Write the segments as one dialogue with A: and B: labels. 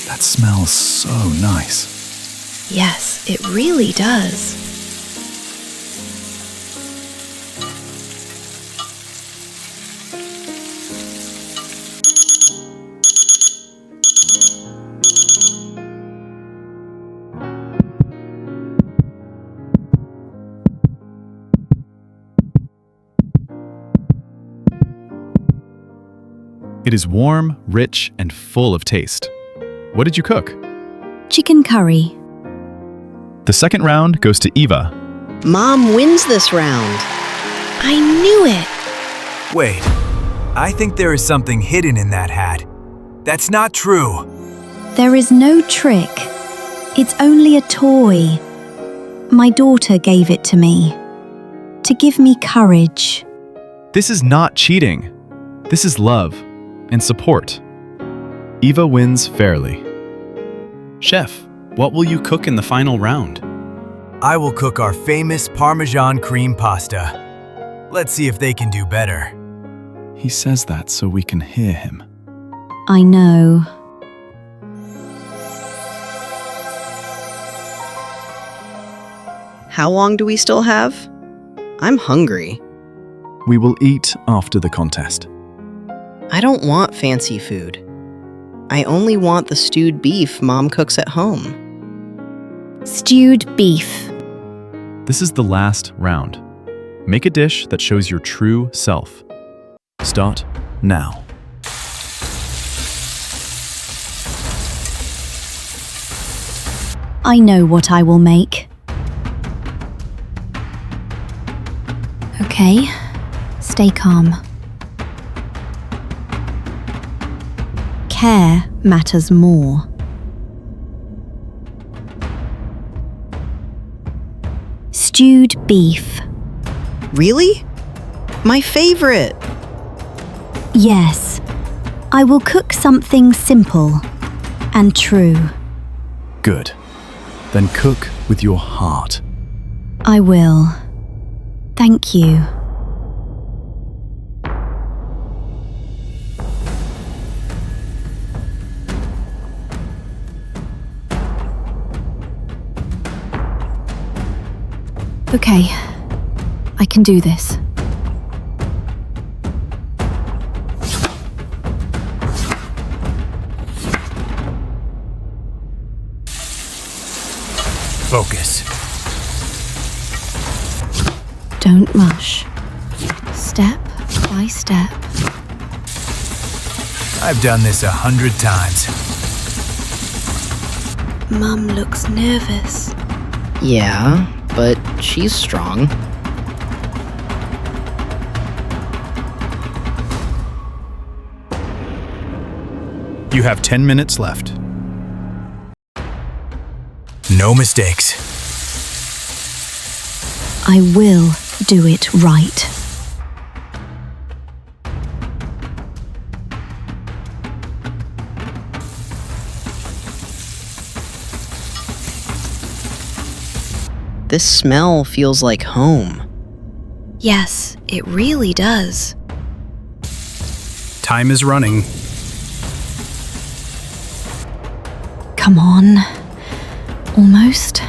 A: That smells so nice.
B: Yes, it really does.
A: It is warm, rich, and full of taste. What did you cook?
C: Chicken curry.
A: The second round goes to Eva.
D: Mom wins this round.
B: I knew it.
E: Wait, I think there is something hidden in that hat. That's not true.
C: There is no trick. It's only a toy. My daughter gave it to me. To give me courage.
A: This is not cheating. This is love and support. Eva wins fairly.
F: Chef, what will you cook in the final round?
E: I will cook our famous Parmesan cream pasta. Let's see if they can do better.
A: He says that so we can hear him.
C: I know.
D: How long do we still have? I'm hungry.
A: We will eat after the contest.
D: I don't want fancy food. I only want the stewed beef Mom cooks at home.
C: Stewed beef.
A: This is the last round. Make a dish that shows your true self. Start now.
C: I know what I will make. Okay, stay calm. Care matters more. Stewed beef.
D: Really? My favorite!
C: Yes, I will cook something simple and true.
A: Good. Then cook with your heart.
C: I will. Thank you. Okay, I can do this.
E: Focus.
C: Don't rush. Step by step.
E: I've done this 100 times.
B: Mum looks nervous.
D: Yeah, but she's strong.
F: You have 10 minutes left.
E: No mistakes.
C: I will do it right.
D: This smell feels like home.
B: Yes, it really does.
F: Time is running.
C: Come on. Almost.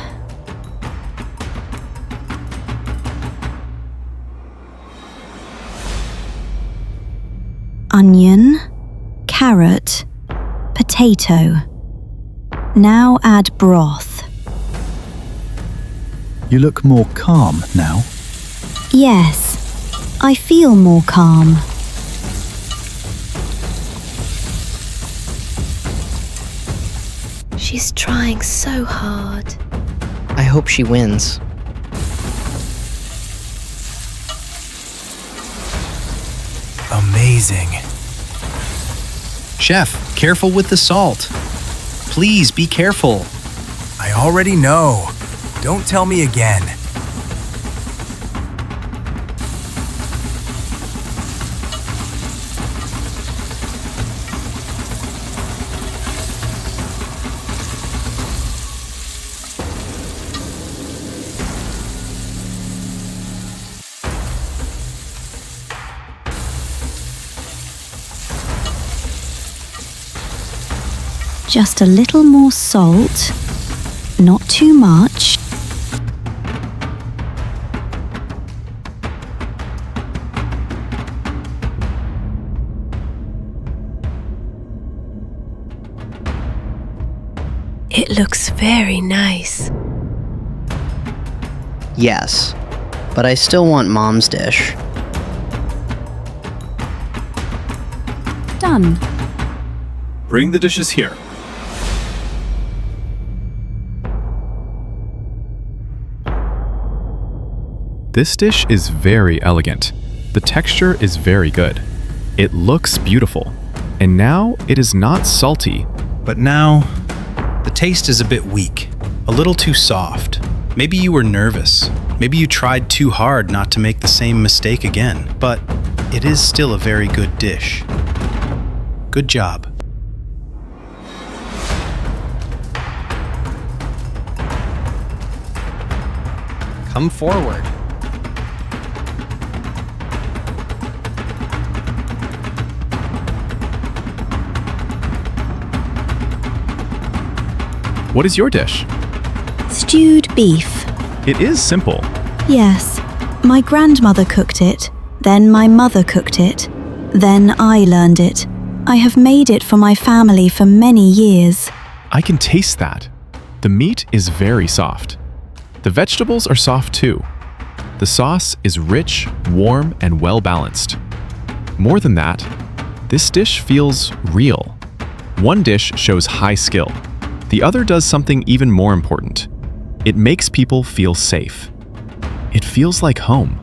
C: Onion, carrot, potato. Now add broth.
A: You look more calm now.
C: Yes, I feel more calm.
B: She's trying so hard.
D: I hope she wins.
E: Amazing.
F: Chef, careful with the salt. Please be careful.
E: I already know. Don't tell me again.
C: Just a little more salt, not too much.
B: It looks very nice.
D: Yes, but I still want Mom's dish.
C: Done.
A: Bring the dishes here. This dish is very elegant. The texture is very good. It looks beautiful. And now it is not salty.
F: But now, the taste is a bit weak, a little too soft. Maybe you were nervous. Maybe you tried too hard not to make the same mistake again. But it is still a very good dish. Good job.
G: Come forward.
A: What is your dish?
C: Stewed beef.
A: It is simple.
C: Yes, my grandmother cooked it, then my mother cooked it, then I learned it. I have made it for my family for many years.
A: I can taste that. The meat is very soft. The vegetables are soft too. The sauce is rich, warm, and well balanced. More than that, this dish feels real. One dish shows high skill. The other does something even more important. It makes people feel safe. It feels like home.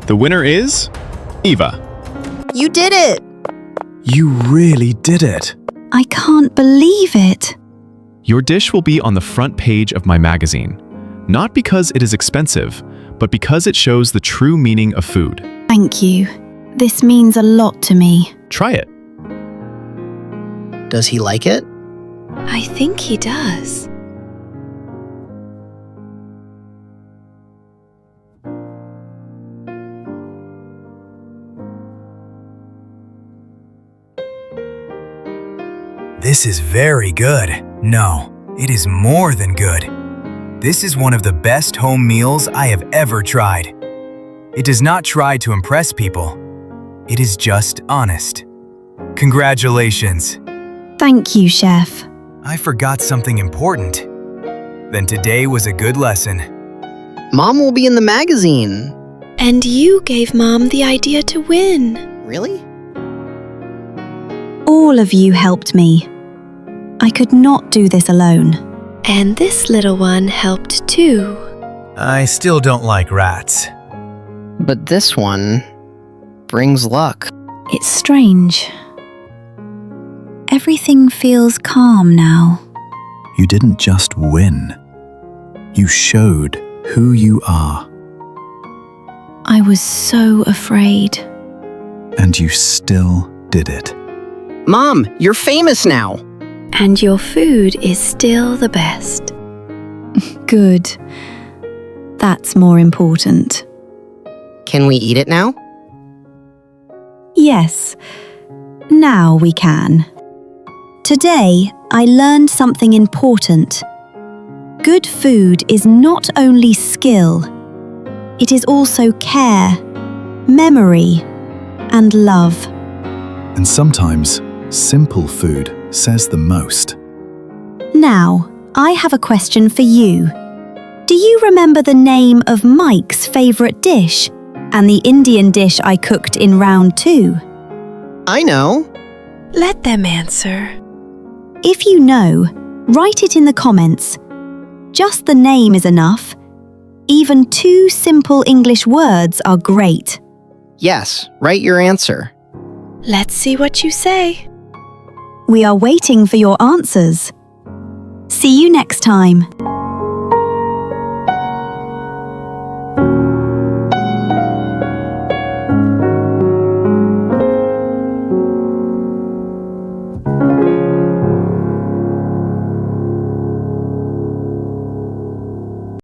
A: The winner is Eva.
D: You did it!
A: You really did it.
C: I can't believe it.
A: Your dish will be on the front page of my magazine, not because it is expensive, but because it shows the true meaning of food.
C: Thank you. This means a lot to me.
A: Try it.
D: Does he like it?
B: I think he does.
E: This is very good. No, it is more than good. This is one of the best home meals I have ever tried. It does not try to impress people. It is just honest. Congratulations.
C: Thank you, Chef.
E: I forgot something important. Then today was a good lesson.
D: Mom will be in the magazine.
B: And you gave Mom the idea to win.
D: Really?
C: All of you helped me. I could not do this alone.
B: And this little one helped too.
E: I still don't like rats.
D: But this one brings luck.
C: It's strange. Everything feels calm now.
H: You didn't just win. You showed who you are.
C: I was so afraid.
H: And you still did it.
D: Mom, you're famous now.
B: And your food is still the best.
C: Good. That's more important.
D: Can we eat it now?
C: Yes. Now we can. Today, I learned something important. Good food is not only skill, it is also care, memory, and love.
H: And sometimes, simple food says the most.
C: Now, I have a question for you. Do you remember the name of Mike's favourite dish and the Indian dish I cooked in round 2?
D: I know.
B: Let them answer.
C: If you know, write it in the comments. Just the name is enough. Even 2 simple English words are great.
D: Yes, write your answer.
B: Let's see what you say.
C: We are waiting for your answers. See you next time.